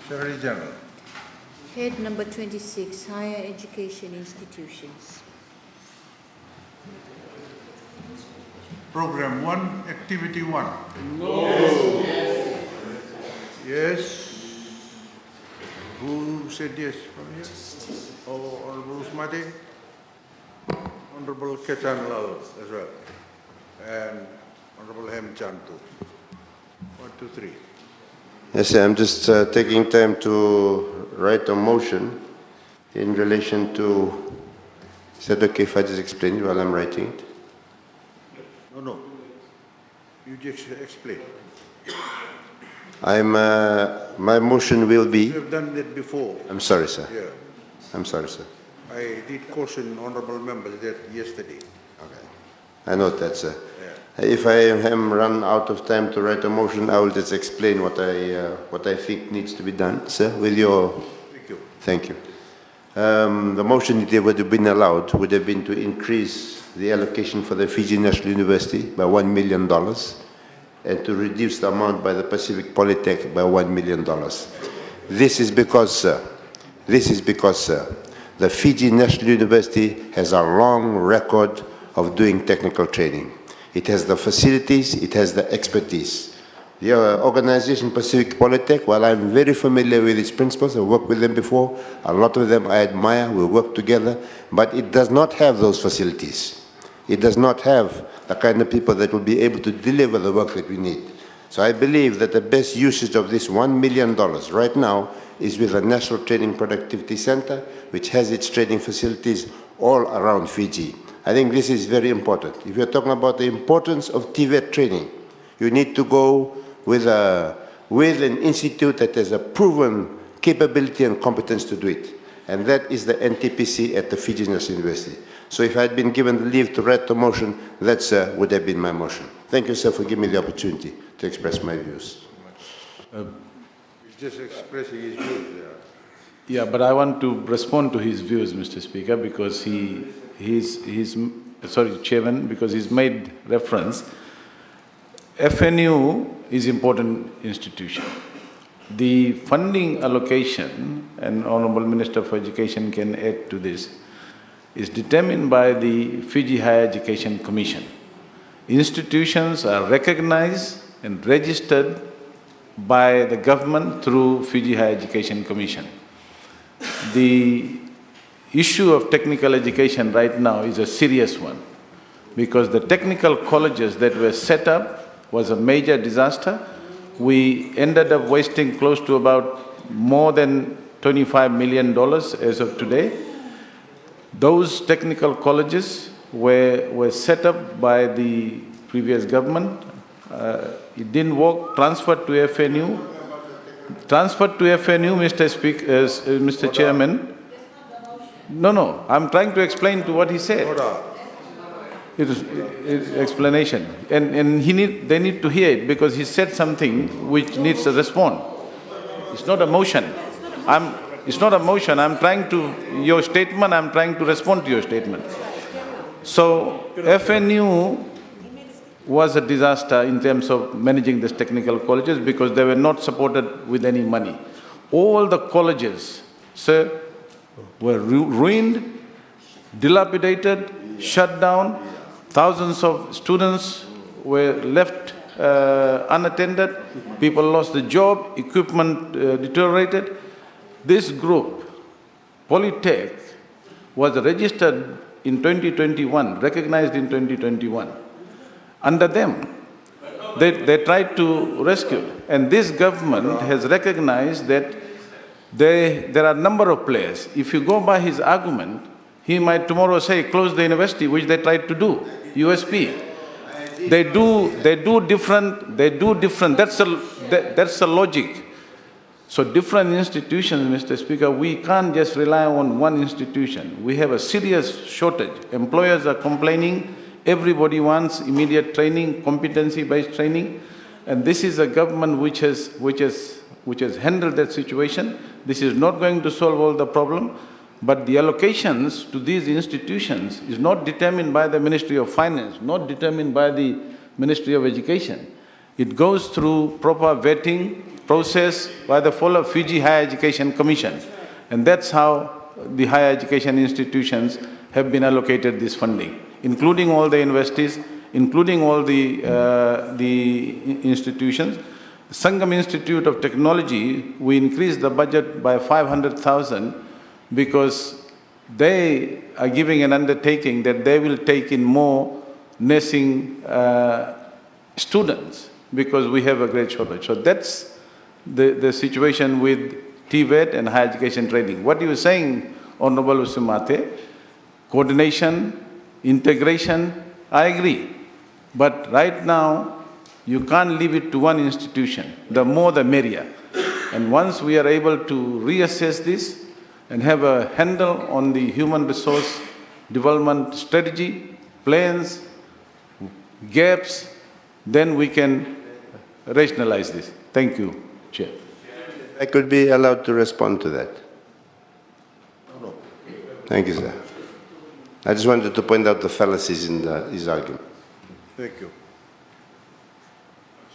Secretary General. Head number 26, Higher Education Institutions. Program 1, Activity 1. No. Yes. Who said yes from here? Oh, Honorable Usmati. Honorable Ketan Lal as well. And Honorable Hemchand too. 1, 2, 3. Yes, sir, I'm just taking time to write a motion in relation to... Is that okay if I just explain it while I'm writing it? No. You just explain. My motion will be... You have done that before. I'm sorry, sir. Yeah. I'm sorry, sir. I did caution honorable members that yesterday. Okay. I note that, sir. Yeah. If I am run out of time to write a motion, I will just explain what I think needs to be done, sir, with your... Thank you. Thank you. The motion, if it would have been allowed, would have been to increase the allocation for the Fiji National University by $1 million and to reduce the amount by the Pacific Polytech by $1 million. This is because, sir, the Fiji National University has a long record of doing technical training. It has the facilities, it has the expertise. The organization Pacific Polytech, while I'm very familiar with its principles, I've worked with them before, a lot of them I admire, we work together, but it does not have those facilities. It does not have the kind of people that will be able to deliver the work that we need. So I believe that the best usage of this $1 million right now is with the National Training Productivity Center, which has its training facilities all around Fiji. I think this is very important. If you're talking about the importance of TVET training, you need to go with an institute that has a proven capability and competence to do it. And that is the NTPC at the Fiji National University. So if I had been given the leave to write the motion, that would have been my motion. Thank you, sir, for giving me the opportunity to express my views. He's just expressing his views there. Yeah, but I want to respond to his views, Mr. Speaker, because Chairman, because he's made reference. FNU is important institution. The funding allocation, and Honorable Minister for Education can add to this, is determined by the Fiji Higher Education Commission. Institutions are recognized and registered by the government through Fiji Higher Education Commission. The issue of technical education right now is a serious one, because the technical colleges that were set up was a major disaster. We ended up wasting close to about more than $25 million as of today. Those technical colleges were set up by the previous government. It didn't work, transferred to FNU. Transferred to FNU, Mr. Chairman. No, I'm trying to explain to what he said. It is explanation. And they need to hear it, because he said something which needs a response. It's not a motion. It's not a motion. I'm trying to respond to your statement. So, FNU was a disaster in terms of managing these technical colleges, because they were not supported with any money. All the colleges, sir, were ruined, dilapidated, shut down. Thousands of students were left unattended. People lost the job, equipment deteriorated. This group, Polytech, was registered in 2021, recognized in 2021. Under them, they tried to rescue. And this government has recognized that there are a number of players. If you go by his argument, he might tomorrow say, close the university, which they tried to do, USP. They do different, that's the logic. So different institutions, Mr. Speaker, we can't just rely on one institution. We have a serious shortage. Employers are complaining, everybody wants immediate training, competency-based training, and this is a government which has handled that situation. This is not going to solve all the problem, but the allocations to these institutions is not determined by the Ministry of Finance, not determined by the Ministry of Education. It goes through proper vetting, process by the full of Fiji Higher Education Commission. And that's how the higher education institutions have been allocated this funding, including all the universities, including all the institutions. Sangam Institute of Technology, we increased the budget by 500,000 because they are giving an undertaking that they will take in more nursing students because we have a great shortage. So that's the situation with TVET and higher education training. What you were saying, Honorable Usumate, coordination, integration, I agree. But right now, you can't leave it to one institution. The more the merrier. And once we are able to reassess this and have a handle on the human resource development strategy, plans, gaps, then we can rationalize this. Thank you, Chair. I could be allowed to respond to that. No. Thank you, sir. I just wanted to point out the fallacies in his argument. Thank you.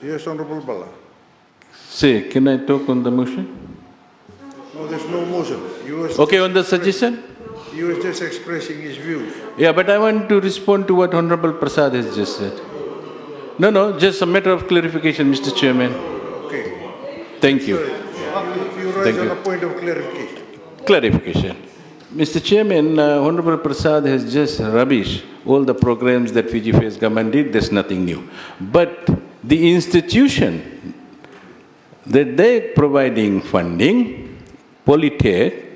Yes, Honorable Bala. Say, can I talk on the motion? No, there's no motion. Okay, on the suggestion? He was just expressing his views. Yeah, but I want to respond to what Honorable Prasad has just said. No, just a matter of clarification, Mr. Chairman. Okay. Thank you. You raise on a point of clarification. Clarification. Mr. Chairman, Honorable Prasad has just rubbished all the programs that FijiFirst's government did. There's nothing new. But the institution that they're providing funding, Polytech,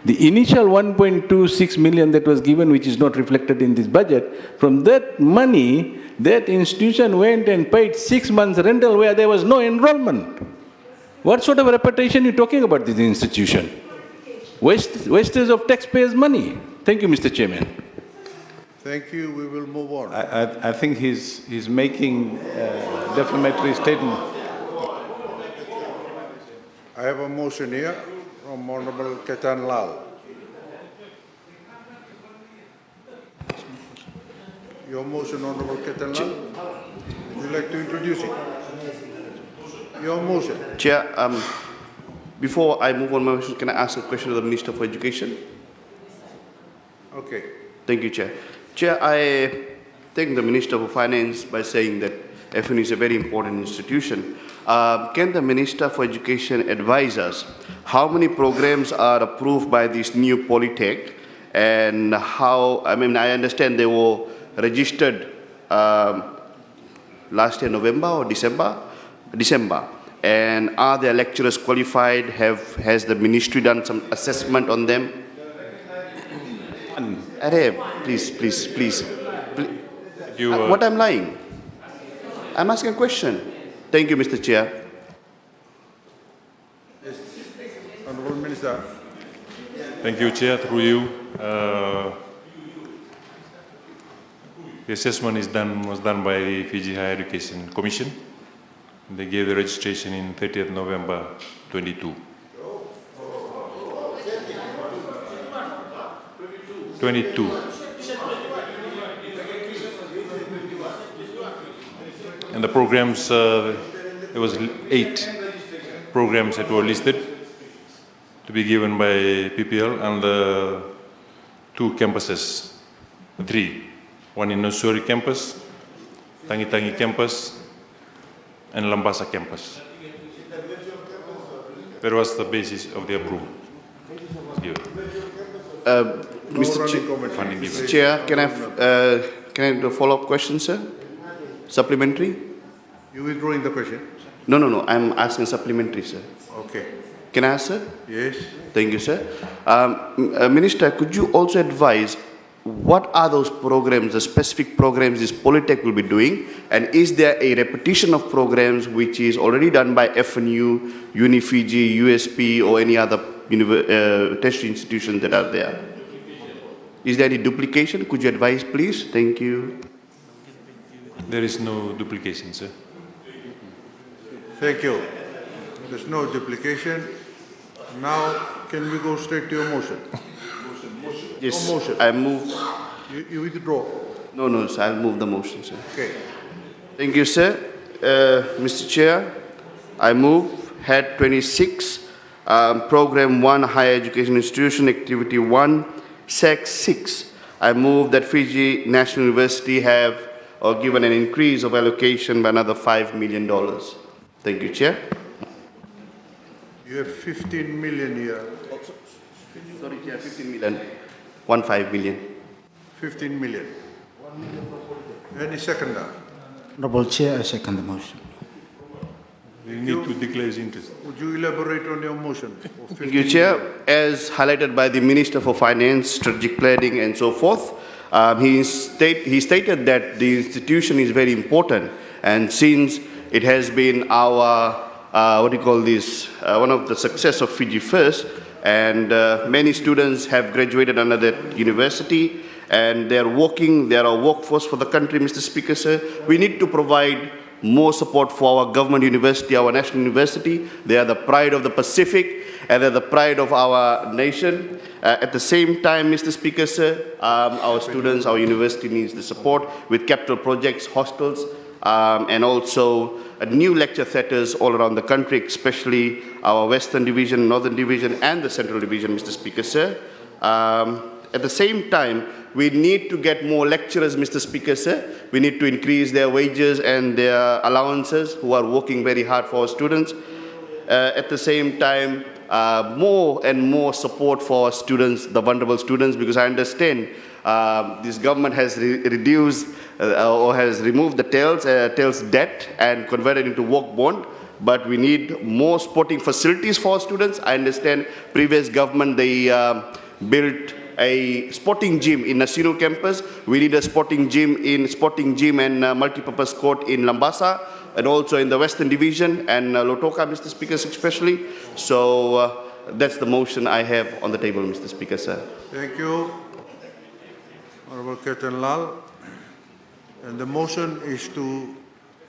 the initial 1.26 million that was given, which is not reflected in this budget, from that money, that institution went and paid 6 months rental where there was no enrollment. What sort of reputation are you talking about this institution? Wastage of taxpayers' money. Thank you, Mr. Chairman. Thank you. We will move on. I think he's making a defamatory statement. I have a motion here from Honorable Ketan Lal. Your motion, Honorable Ketan Lal. Would you like to introduce it? Your motion. Chair, before I move on my motion, can I ask a question of the Minister for Education? Okay. Thank you, Chair. Chair, I thank the Minister for Finance by saying that FN is a very important institution. Can the Minister for Education advise us how many programs are approved by this new Polytech and how, I understand they were registered last year, November or December? And are their lecturers qualified? Has the ministry done some assessment on them? Please. What I'm lying? I'm asking a question. Thank you, Mr. Chair. Yes. Honorable Minister. Thank you, Chair. Through you. The assessment was done by the Fiji Higher Education Commission. They gave the registration in 30th November 22. 22. And the programs, there was 8 programs that were listed to be given by PPL and the 2 campuses, 3. One in Nosuri campus, Tangi campus, and Lambasa campus. That was the basis of the approval. Mr. Chair, can I do a follow-up question, sir? Supplementary? You withdrawing the question? No. I'm asking supplementary, sir. Okay. Can I ask, sir? Yes. Thank you, sir. Minister, could you also advise what are those programs, the specific programs this Polytech will be doing, and is there a repetition of programs which is already done by FNU, UniFiji, USP, or any other tertiary institutions that are there? Is there any duplication? Could you advise, please? Thank you. There is no duplication, sir. Thank you. There's no duplication. Now, can we go straight to your motion? Yes, no motion. I move. You withdraw? No, sir, I'll move the motion, sir. Okay. Thank you, sir. Mr. Chair, I move Head 26, Program 1, Higher Education Institution, Activity 1, Sec 6. I move that Fiji National University have or given an increase of allocation by another $5 million. Thank you, Chair. You have 15 million here. Sorry, Chair, 15 million. 15 million. 15 million. Any seconder? Honorable Chair, I second the motion. We need to declare his interest. Would you elaborate on your motion? Thank you, Chair. As highlighted by the Minister for Finance, Strategic Planning and so forth, he stated that the institution is very important, and since it has been our, one of the success of Fiji First, and many students have graduated under that university, and they are a workforce for the country, Mr. Speaker, sir. We need to provide more support for our government university, our national university. They are the pride of the Pacific, and they're the pride of our nation. At the same time, Mr. Speaker, sir, our students, our university needs the support with capital projects, hostels, and also new lecture theatres all around the country, especially our Western Division, Northern Division, and the Central Division, Mr. Speaker, sir. At the same time, we need to get more lecturers, Mr. Speaker, sir. We need to increase their wages and their allowances, who are working very hard for our students. At the same time, more and more support for our students, the vulnerable students, because I understand this government has reduced or has removed the TELS debt and converted into work bond, but we need more sporting facilities for our students. I understand previous government, they built a sporting gym in Nasino campus. We need a sporting gym and multi-purpose court in Lambasa, and also in the Western Division and Lotoka, Mr. Speaker, especially. So that's the motion I have on the table, Mr. Speaker, sir. Thank you, Honorable Ketan Lal. And the motion is to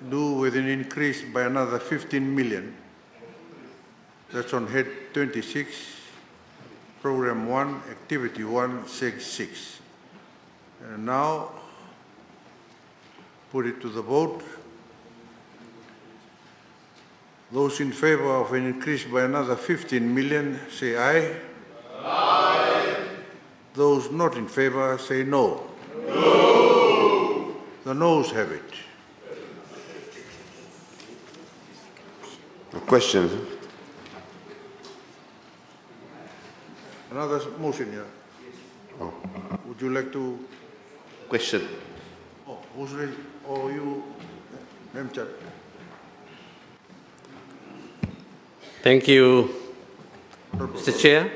do with an increase by another 15 million. That's on Head 26, Program 1, Activity 1, Seg 6. And now, put it to the vote. Those in favor of an increase by another 15 million, say aye. Aye. Those not in favor, say no. No. The noes have it. A question. Another motion here. Oh. Would you like to? Question. Oh, who's ready? Oh, you, Memchat. Thank you, Mr. Chair.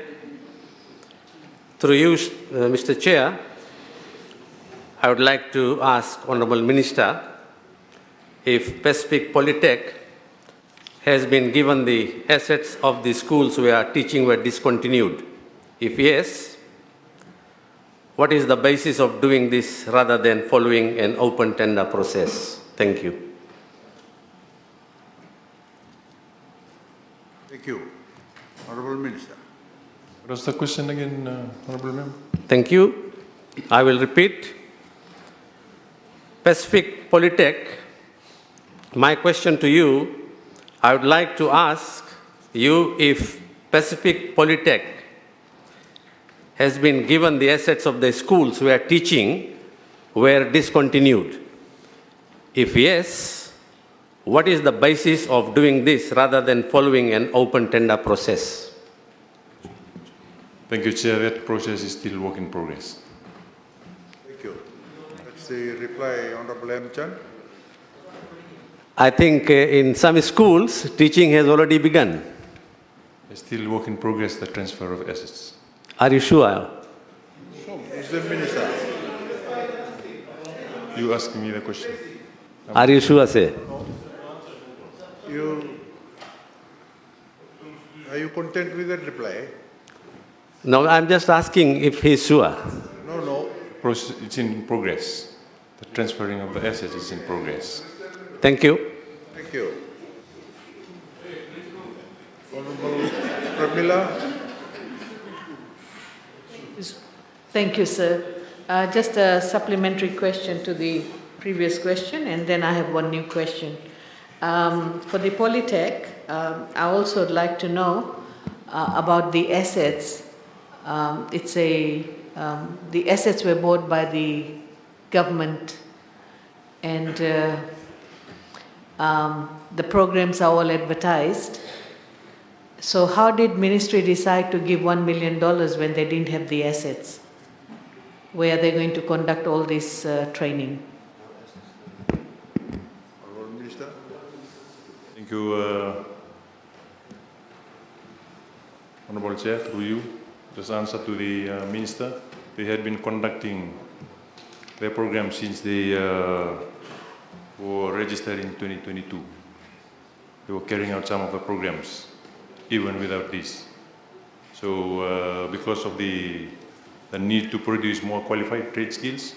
Through you, Mr. Chair, I would like to ask Honourable Minister if Pacific Polytech has been given the assets of the schools where teaching were discontinued. If yes, what is the basis of doing this rather than following an open tender process? Thank you. Thank you. Honourable Minister. What was the question again, Honourable Member? Thank you. I will repeat. Pacific Polytech, my question to you, I would like to ask you if Pacific Polytech has been given the assets of the schools where teaching were discontinued. If yes, what is the basis of doing this rather than following an open tender process? Thank you, Chair. That process is still work in progress. Thank you. That's the reply, Honourable M. Chan. I think in some schools, teaching has already begun. It's still work in progress, the transfer of assets. Are you sure? Is the Minister? You ask me the question. Are you sure, sir? Are you content with that reply? No, I'm just asking if he's sure. No. It's in progress. The transferring of the assets is in progress. Thank you. Thank you. Honourable Pramila. Thank you, sir. Just a supplementary question to the previous question, and then I have one new question. For the Polytech, I also would like to know about the assets. The assets were bought by the government, and the programs are all advertised. So how did ministry decide to give $1 million when they didn't have the assets? Where are they going to conduct all this training? Honourable Minister. Thank you, Honourable Chair, through you. Just answer to the Minister. They had been conducting their program since they were registered in 2022. They were carrying out some of the programs, even without this. So because of the need to produce more qualified trade skills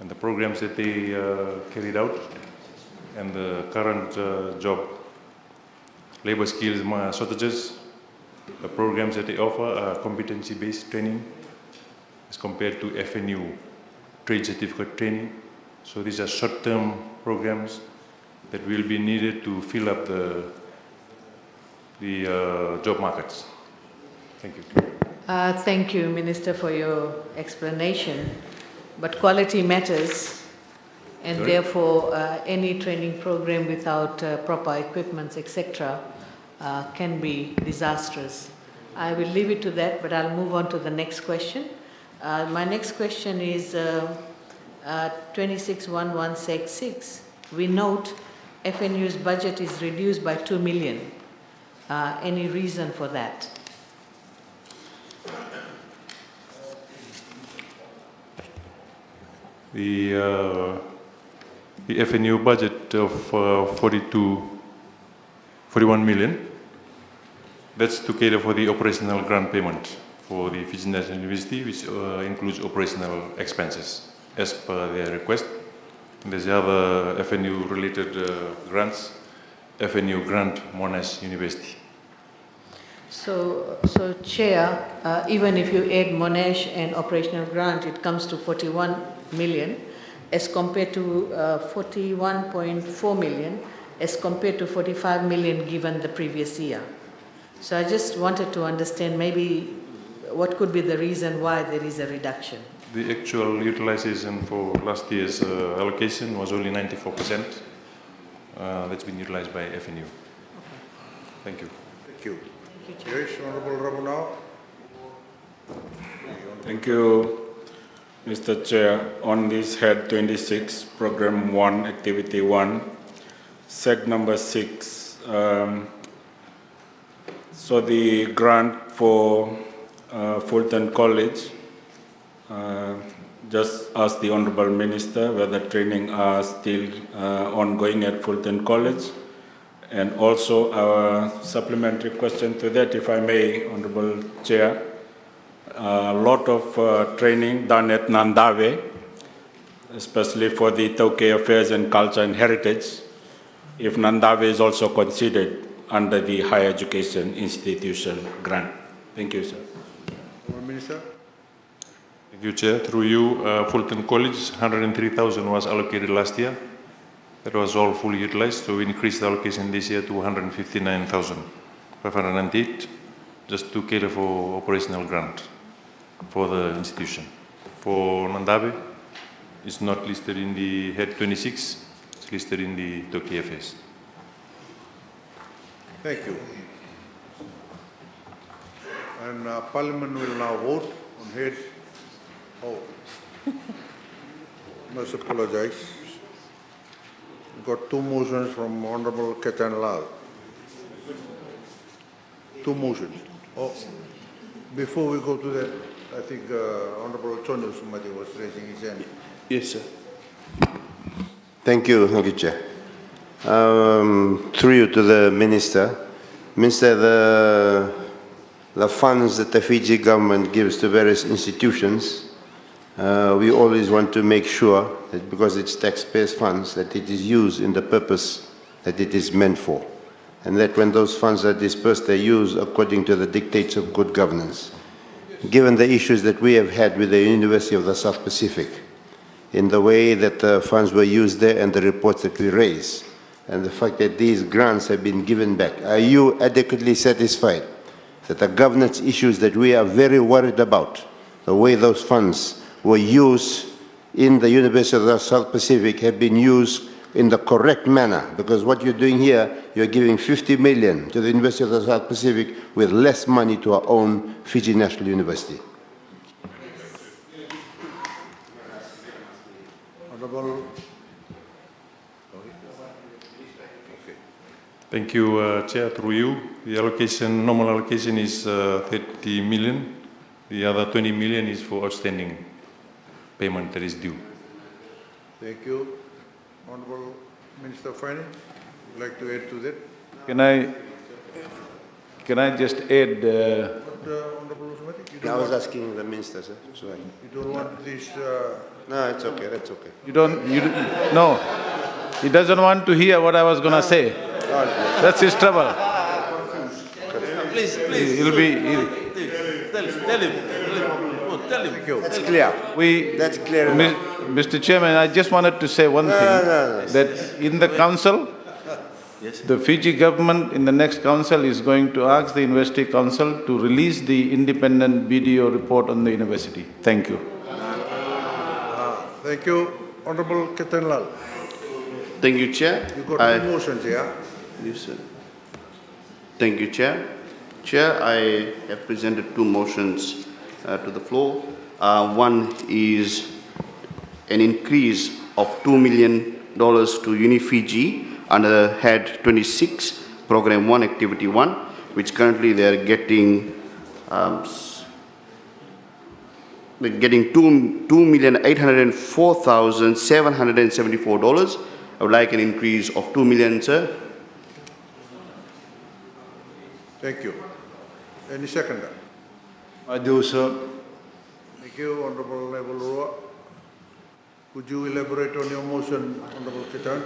and the programs that they carried out and the current job labor skills shortages, the programs that they offer are competency-based training as compared to FNU trade certificate training. So these are short-term programs that will be needed to fill up the job markets. Thank you. Thank you, Minister, for your explanation. But quality matters, and Sorry? therefore any training program without proper equipment, etc., can be disastrous. I will leave it to that, but I'll move on to the next question. My next question is 261166. We note FNU's budget is reduced by 2 million. Any reason for that? The FNU budget of 41 million, that's to cater for the operational grant payment for the Fiji National University, which includes operational expenses as per their request. And there's the other FNU related grants, FNU grant Monash University. So Chair, even if you add Monash and operational grant, it comes to 41 million as compared to 41.4 million as compared to 45 million given the previous year. So I just wanted to understand maybe what could be the reason why there is a reduction. The actual utilization for last year's allocation was only 94%. That's been utilized by FNU. Okay. Thank you. Thank you. Yes, Honourable Ramunao. Thank you, Mr. Chair. On this head 26, Program 1, Activity 1, Seg number 6. So the grant for Fulton College, just ask the Honourable Minister whether training are still ongoing at Fulton College. And also our supplementary question to that, if I may, Honourable Chair. A lot of training done at Nandawe, especially for the Tauke Affairs and Culture and Heritage, if Nandawe is also considered under the higher education institution grant. Thank you, sir. Minister. Thank you, Chair. Through you, Fulton College, 103,000 was allocated last year. That was all fully utilized, so we increased the allocation this year to 159,508, just to cater for operational grant for the institution. For Nandawe, it's not listed in the head 26, it's listed in the TVET. Thank you. And Parliament will now vote on head. Oh, must apologize. We've got two motions from Honourable Ketan Lal. Two motions. Oh, before we go to that, I think Honourable Chondo Sumati was raising his hand. Yes, sir. Thank you, Chair. Through you to the Minister. Minister, the funds that the Fiji government gives to various institutions, we always want to make sure that because it's taxpayers' funds, that it is used in the purpose that it is meant for. And that when those funds are dispersed, they're used according to the dictates of good governance. Given the issues that we have had with the University of the South Pacific, in the way that the funds were used there and the reports that we raised, and the fact that these grants have been given back, are you adequately satisfied that the governance issues that we are very worried about, the way those funds were used in the University of the South Pacific, have been used in the correct manner? Because what you're doing here, you're giving 50 million to the University of the South Pacific with less money to our own Fiji National University. Honorable. Thank you, Chair. Through you, the allocation, normal allocation is 30 million. The other 20 million is for outstanding payment that is due. Thank you. Honorable Minister of Finance, would you like to add to that? Can I just add? Honorable Usmati, I was asking the Minister, sir. Sorry. You don't want this... No, it's okay, that's okay. No, he doesn't want to hear what I was going to say. That's his trouble. Please. He'll be... Tell him. Tell him. That's clear. That's clear enough. Mr. Chairman, I just wanted to say one thing, that in the council, the Fiji government in the next council is going to ask the University Council to release the independent video report on the university. Thank you. Thank you. Honorable Ketanlal. Thank you, Chair. You got two motions, yeah? Yes, sir. Thank you, Chair. Chair, I have presented two motions to the floor. One is an increase of $2 million to UniFiji under Head 26, Program 1, Activity 1, which currently they are getting $2,804,774. I would like an increase of $2 million, sir. Thank you. Any seconder? I do, sir. Thank you, Honorable Level. Could you elaborate on your motion, Honorable Ketan?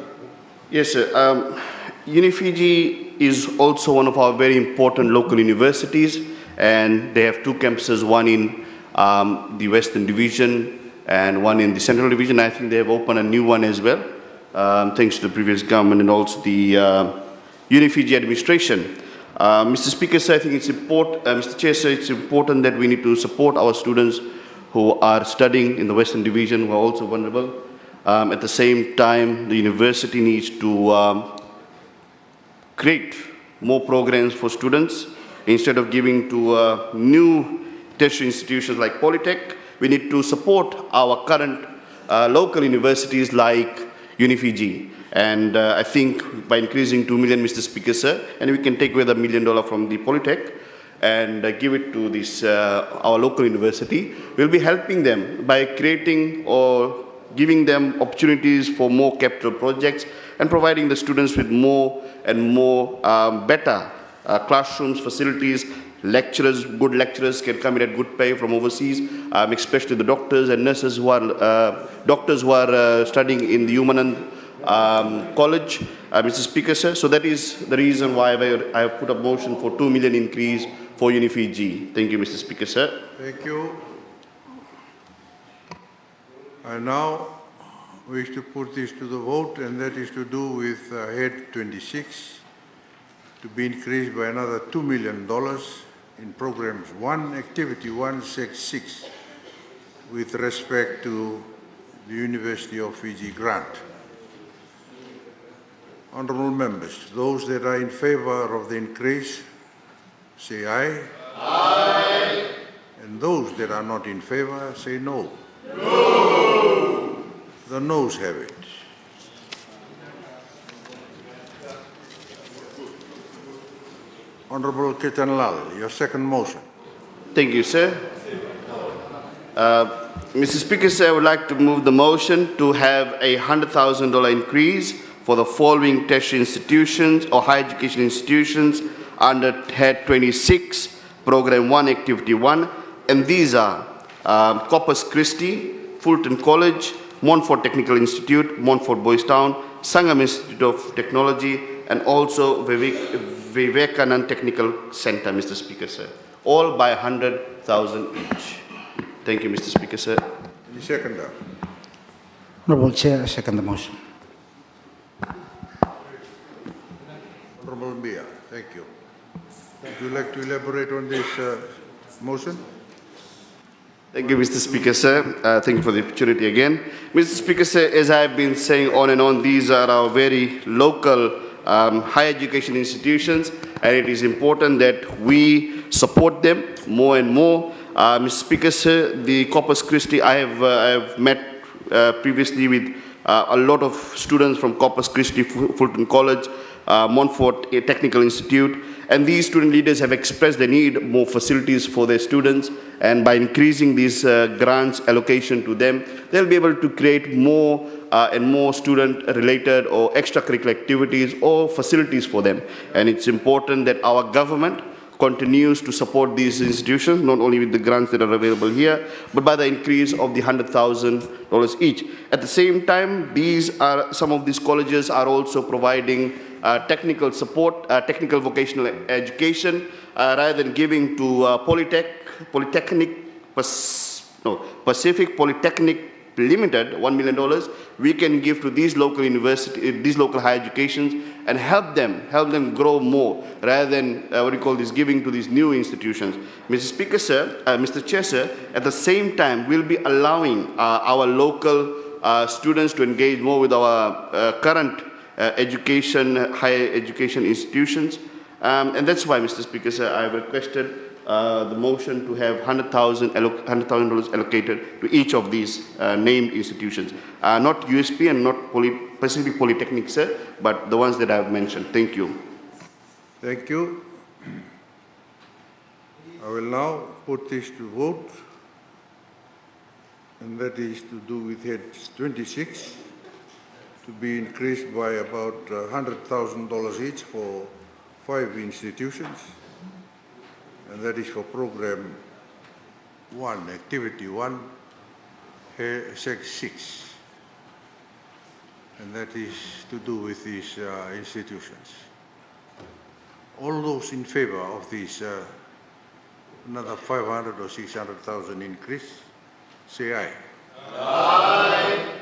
Yes, sir. UniFiji is also one of our very important local universities, and they have two campuses, one in the Western Division and one in the Central Division. I think they have opened a new one as well, thanks to the previous government and also the UniFiji administration. Mr. Speaker, sir, I think it's important, Mr. Chair, sir, it's important that we need to support our students who are studying in the Western Division, who are also vulnerable. At the same time, the university needs to create more programs for students. Instead of giving to new tertiary institutions like Polytech, we need to support our current local universities like UniFiji. And I think by increasing 2 million, Mr. Speaker, sir, and we can take away the $1 million from the Polytech and give it to this our local university, we'll be helping them by creating or giving them opportunities for more capital projects and providing the students with more and more better classrooms, facilities. Lecturers, good lecturers can come in at good pay from overseas, especially the doctors and nurses who are studying in the Human College, Mr. Speaker, sir. So that is the reason why I have put a motion for 2 million increase for UniFiji. Thank you, Mr. Speaker, sir. Thank you. I now wish to put this to the vote, and that is to do with Head 26 to be increased by another $2 million in programs 1, Activity 1, Sec 6, with respect to the University of Fiji grant. Honourable members, those that are in favour of the increase, say aye. Aye. And those that are not in favour, say no. No. The noes have it. Honourable Ketanlal, your second motion. Thank you, sir. Mr. Speaker, sir, I would like to move the motion to have a $100,000 increase for the following tertiary institutions or higher education institutions under Head 26, Program 1, Activity 1. And these are Corpus Christi, Fulton College, Montfort Technical Institute, Montfort Boys Town, Sangam Institute of Technology, and also Vivekanand Technical Center, Mr. Speaker, sir. All by 100,000 each. Thank you, Mr. Speaker, sir. The seconder. Honourable Chair, I second the motion. Colombia. Thank you. Would you like to elaborate on this motion? Thank you, Mr. Speaker, sir. Thank you for the opportunity again. Mr. Speaker, sir, as I have been saying on and on, these are our very local higher education institutions, and it is important that we support them more and more. Mr. Speaker, sir, the Corpus Christi, I have met previously with a lot of students from Corpus Christi, Fulton College, Montfort Technical Institute, and these student leaders have expressed they need more facilities for their students, and by increasing these grants allocation to them, they'll be able to create more and more student-related or extracurricular activities or facilities for them. And it's important that our government continues to support these institutions, not only with the grants that are available here, but by the increase of the $100,000 each. At the same time, some of these colleges are also providing technical support, technical vocational education, rather than giving to Pacific Polytechnic Limited $1 million, we can give to these local universities, these local higher educations, and help them grow more, rather than giving to these new institutions. Mr. Speaker, sir, Mr. Chair, sir, at the same time, we'll be allowing our local students to engage more with our current higher education institutions, and that's why, Mr. Speaker, sir, I have requested the motion to have $100,000 allocated to each of these named institutions. Not USP and not Pacific Polytechnic, sir, but the ones that I have mentioned. Thank you. Thank you. I will now put this to vote, and that is to do with head 26, to be increased by about $100,000 each for 5 institutions. And that is for program 1, activity 1, sec 6. And that is to do with these institutions. All those in favor of this another 500 or 600,000 increase, say aye. Aye.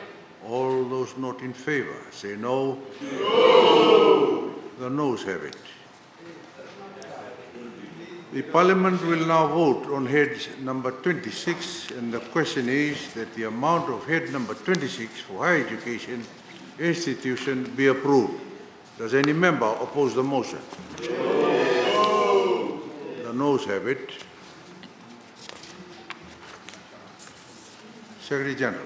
All those not in favor, say no. No. The noes have it. The Parliament will now vote on head number 26, and the question is that the amount of head number 26 for higher education institution be approved. Does any member oppose the motion? No. The noes have it. Secretary General.